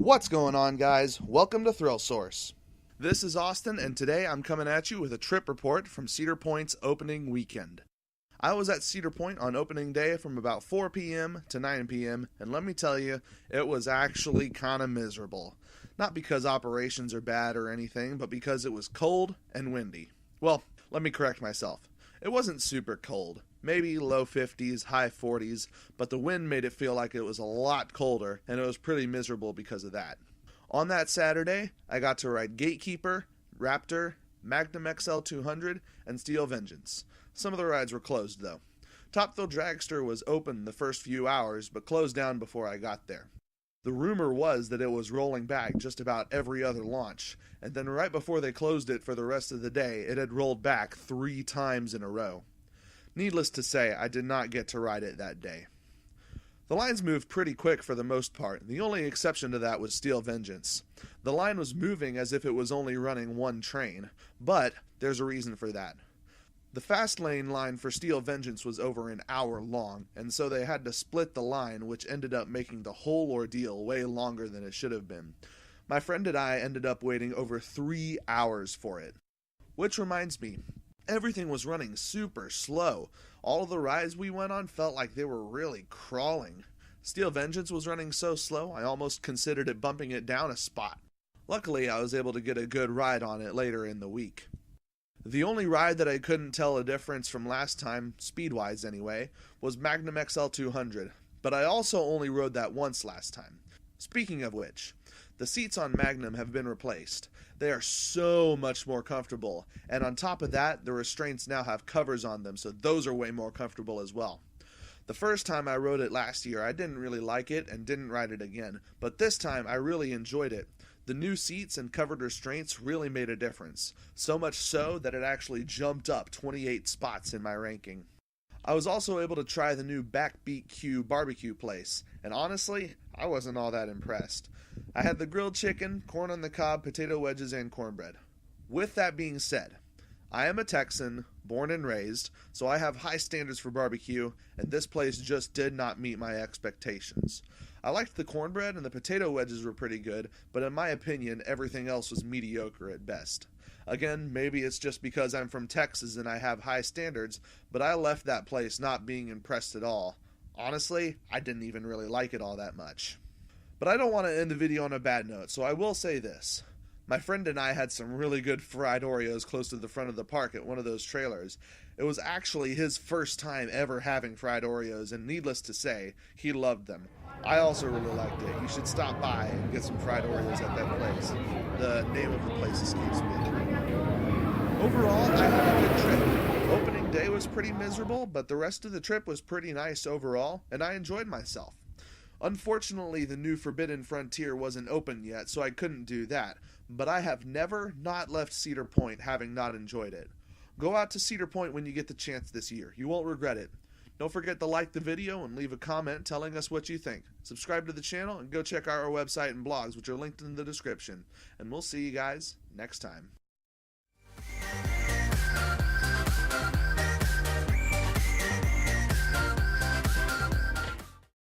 What's going on, guys? Welcome to Thrill Source. This is Austin, and today I'm coming at you with a trip report from Cedar Point's opening weekend. I was at Cedar Point on opening day from about 4 p.m. to 9 p.m., and let me tell you, it was actually kind of miserable. Not because operations are bad or anything, but because it was cold and windy. Well, let me correct myself. It wasn't super cold. Maybe low 50s, high 40s, but the wind made it feel like it was a lot colder, and it was pretty miserable because of that. On that Saturday, I got to ride Gatekeeper, Raptor, Magnum XL 200, and Steel Vengeance. Some of the rides were closed, though. Top Thrill Dragster was open the first few hours, but closed down before I got there. The rumor was that it was rolling back just about every other launch, and then right before they closed it for the rest of the day, it had rolled back 3 times in a row. Needless to say, I did not get to ride it that day. The lines moved pretty quick for the most part. The only exception to that was Steel Vengeance. The line was moving as if it was only running one train, but there's a reason for that. The fast lane line for Steel Vengeance was over an hour long, and so they had to split the line, which ended up making the whole ordeal way longer than it should have been. My friend and I ended up waiting over 3 hours for it. Which reminds me, everything was running super slow. All of the rides we went on felt like they were really crawling. Steel Vengeance was running so slow, I almost considered it bumping it down a spot. Luckily, I was able to get a good ride on it later in the week. The only ride that I couldn't tell a difference from last time, speed-wise anyway, was Magnum XL 200, but I also only rode that once last time. Speaking of which, the seats on Magnum have been replaced. They are so much more comfortable, and on top of that, the restraints now have covers on them, so those are way more comfortable as well. The first time I rode it last year, I didn't really like it and didn't ride it again, but this time I really enjoyed it. The new seats and covered restraints really made a difference, so much so that it actually jumped up 28 spots in my ranking. I was also able to try the new Backbeat Q barbecue place, and honestly, I wasn't all that impressed. I had the grilled chicken, corn on the cob, potato wedges, and cornbread. With that being said, I am a Texan, born and raised, so I have high standards for barbecue, and this place just did not meet my expectations. I liked the cornbread and the potato wedges were pretty good, but in my opinion, everything else was mediocre at best. Again, maybe it's just because I'm from Texas and I have high standards, but I left that place not being impressed at all. Honestly, I didn't even really like it all that much. But I don't want to end the video on a bad note, so I will say this. My friend and I had some really good fried Oreos close to the front of the park at one of those trailers. It was actually his first time ever having fried Oreos, and needless to say, he loved them. I also really liked it. You should stop by and get some fried Oreos at that place. The name of the place escapes me. Overall, I had a good trip. Opening day was pretty miserable, but the rest of the trip was pretty nice overall, and I enjoyed myself. Unfortunately, the new Forbidden Frontier wasn't open yet, so I couldn't do that, but I have never not left Cedar Point having not enjoyed it. Go out to Cedar Point when you get the chance this year. You won't regret it. Don't forget to like the video and leave a comment telling us what you think. Subscribe to the channel and go check out our website and blogs, which are linked in the description. And we'll see you guys next time.